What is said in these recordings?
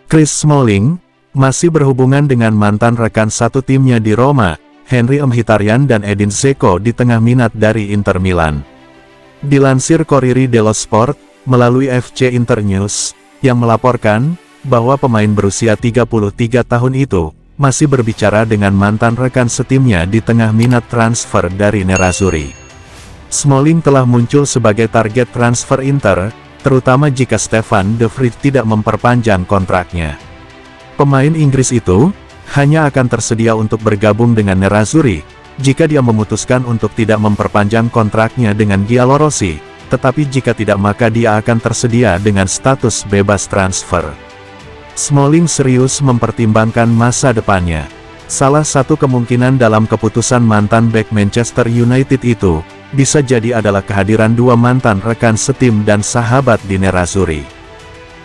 Chris Smalling masih berhubungan dengan mantan rekan satu timnya di Roma, Henry Mkhitaryan dan Edin Dzeko di tengah minat dari Inter Milan. Dilansir Corriere dello Sport, melalui FC Internews, yang melaporkan bahwa pemain berusia 33 tahun itu masih berbicara dengan mantan rekan setimnya di tengah minat transfer dari Nerazzurri. Smalling telah muncul sebagai target transfer Inter, terutama jika Stefan de Vrij tidak memperpanjang kontraknya. Pemain Inggris itu hanya akan tersedia untuk bergabung dengan Nerazzurri jika dia memutuskan untuk tidak memperpanjang kontraknya dengan Giallorossi, tetapi jika tidak maka dia akan tersedia dengan status bebas transfer. Smalling serius mempertimbangkan masa depannya. Salah satu kemungkinan dalam keputusan mantan bek Manchester United itu bisa jadi adalah kehadiran dua mantan rekan setim dan sahabat di Nerazzurri.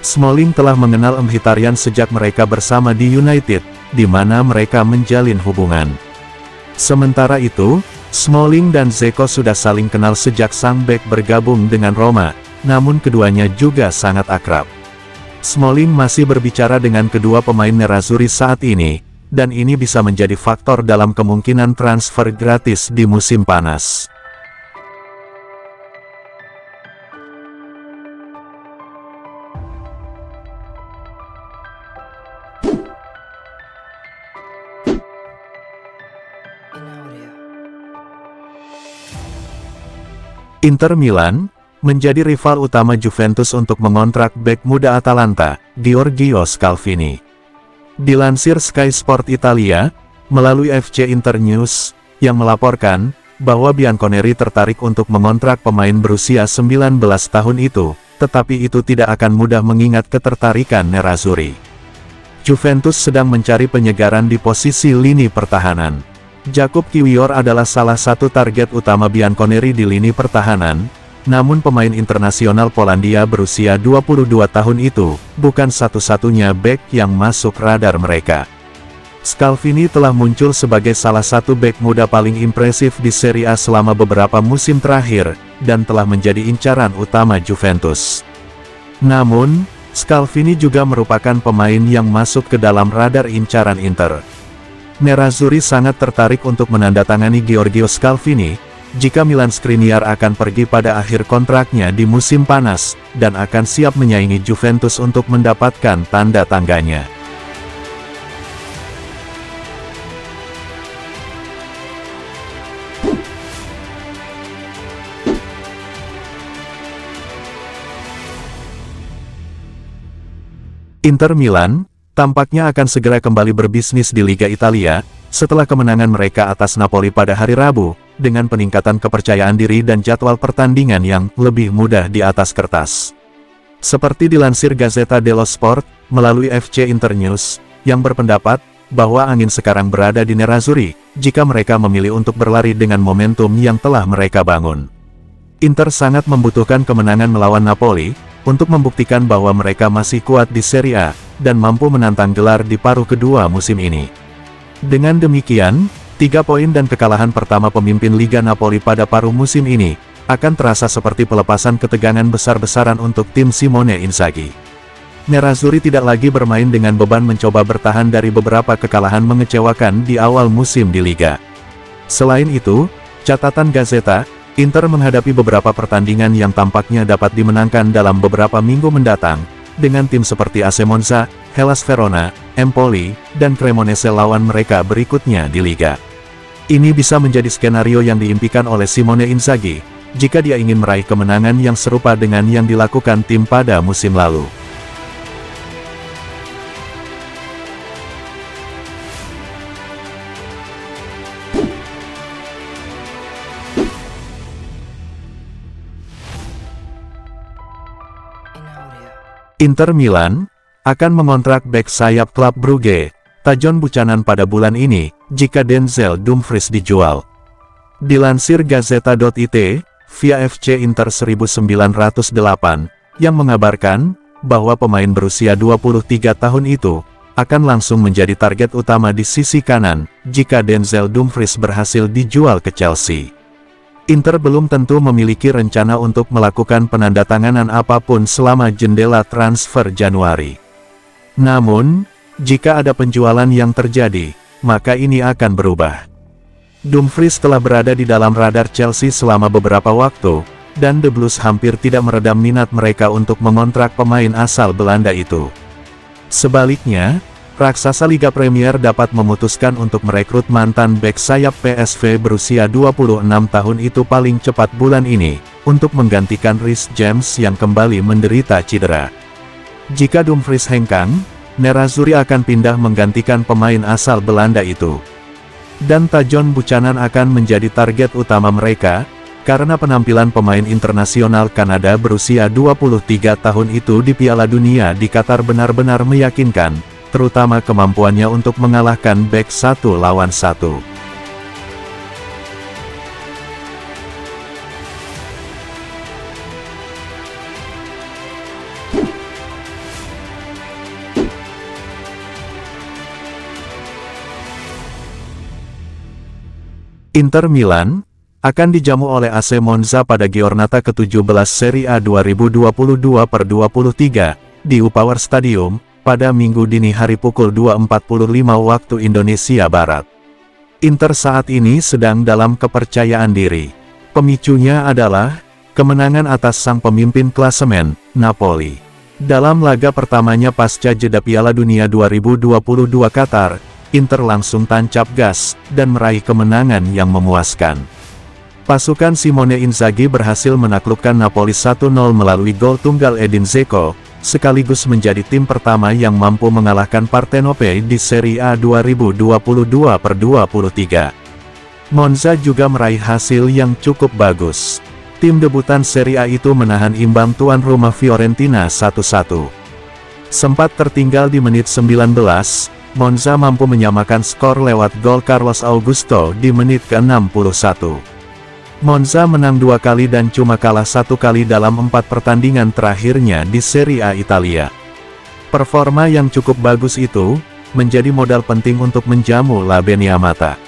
Smalling telah mengenal Mkhitaryan sejak mereka bersama di United, di mana mereka menjalin hubungan. Sementara itu, Smalling dan Dzeko sudah saling kenal sejak sang bek bergabung dengan Roma, namun keduanya juga sangat akrab. Smalling masih berbicara dengan kedua pemain Nerazzurri saat ini, dan ini bisa menjadi faktor dalam kemungkinan transfer gratis di musim panas. Inter Milan menjadi rival utama Juventus untuk mengontrak bek muda Atalanta, Giorgio Scalvini. Dilansir Sky Sport Italia, melalui FC Internews, yang melaporkan bahwa Bianconeri tertarik untuk mengontrak pemain berusia 19 tahun itu, tetapi itu tidak akan mudah mengingat ketertarikan Nerazzurri. Juventus sedang mencari penyegaran di posisi lini pertahanan. Jakub Kiwior adalah salah satu target utama Bianconeri di lini pertahanan, namun pemain internasional Polandia berusia 22 tahun itu bukan satu-satunya bek yang masuk radar mereka. Scalvini telah muncul sebagai salah satu bek muda paling impresif di Serie A selama beberapa musim terakhir, dan telah menjadi incaran utama Juventus. Namun, Scalvini juga merupakan pemain yang masuk ke dalam radar incaran Inter. Nerazzurri sangat tertarik untuk menandatangani Giorgio Scalvini, jika Milan Skriniar akan pergi pada akhir kontraknya di musim panas, dan akan siap menyaingi Juventus untuk mendapatkan tanda tangganya. Inter Milan tampaknya akan segera kembali berbisnis di Liga Italia, setelah kemenangan mereka atas Napoli pada hari Rabu, dengan peningkatan kepercayaan diri dan jadwal pertandingan yang lebih mudah di atas kertas. Seperti dilansir Gazzetta dello Sport, melalui FC Internews, yang berpendapat bahwa angin sekarang berada di Nerazzurri, jika mereka memilih untuk berlari dengan momentum yang telah mereka bangun. Inter sangat membutuhkan kemenangan melawan Napoli, untuk membuktikan bahwa mereka masih kuat di Serie A, dan mampu menantang gelar di paruh kedua musim ini. Dengan demikian, 3 poin dan kekalahan pertama pemimpin Liga Napoli pada paruh musim ini, akan terasa seperti pelepasan ketegangan besar-besaran untuk tim Simone Inzaghi. Nerazzurri tidak lagi bermain dengan beban mencoba bertahan dari beberapa kekalahan mengecewakan di awal musim di Liga. Selain itu, catatan Gazzetta, Inter menghadapi beberapa pertandingan yang tampaknya dapat dimenangkan dalam beberapa minggu mendatang, dengan tim seperti AC Monza, Hellas Verona, Empoli, dan Cremonese lawan mereka berikutnya di Liga. Ini bisa menjadi skenario yang diimpikan oleh Simone Inzaghi, jika dia ingin meraih kemenangan yang serupa dengan yang dilakukan tim pada musim lalu. Inter Milan akan mengontrak bek sayap klub Brugge, Tajon Buchanan pada bulan ini, jika Denzel Dumfries dijual. Dilansir Gazzetta.it, via FC Inter 1908, yang mengabarkan bahwa pemain berusia 23 tahun itu akan langsung menjadi target utama di sisi kanan, jika Denzel Dumfries berhasil dijual ke Chelsea. Inter belum tentu memiliki rencana untuk melakukan penandatanganan apapun selama jendela transfer Januari. Namun, jika ada penjualan yang terjadi, maka ini akan berubah. Dumfries telah berada di dalam radar Chelsea selama beberapa waktu, dan The Blues hampir tidak meredam minat mereka untuk mengontrak pemain asal Belanda itu. Sebaliknya, raksasa Liga Premier dapat memutuskan untuk merekrut mantan bek sayap PSV berusia 26 tahun itu paling cepat bulan ini, untuk menggantikan Reece James yang kembali menderita cedera. Jika Dumfries hengkang, Nerazzurri akan pindah menggantikan pemain asal Belanda itu. Dan Tajon Buchanan akan menjadi target utama mereka, karena penampilan pemain internasional Kanada berusia 23 tahun itu di Piala Dunia di Qatar benar-benar meyakinkan, terutama kemampuannya untuk mengalahkan bek 1 lawan 1. Inter Milan akan dijamu oleh AC Monza pada Giornata ke-17 Serie A 2022/23 di U-Power Stadium pada Minggu dini hari pukul 2.45 waktu Indonesia Barat. Inter saat ini sedang dalam kepercayaan diri. Pemicunya adalah kemenangan atas sang pemimpin klasemen, Napoli. Dalam laga pertamanya pasca jeda Piala Dunia 2022 Qatar, Inter langsung tancap gas dan meraih kemenangan yang memuaskan. Pasukan Simone Inzaghi berhasil menaklukkan Napoli 1-0 melalui gol tunggal Edin Dzeko, sekaligus menjadi tim pertama yang mampu mengalahkan Partenope di Serie A 2022/23. Monza juga meraih hasil yang cukup bagus. Tim debutan Serie A itu menahan imbang tuan rumah Fiorentina 1-1. Sempat tertinggal di menit 19, Monza mampu menyamakan skor lewat gol Carlos Augusto di menit ke-61. Monza menang 2 kali dan cuma kalah 1 kali dalam 4 pertandingan terakhirnya di Serie A Italia. Performa yang cukup bagus itu, menjadi modal penting untuk menjamu La Beniamata.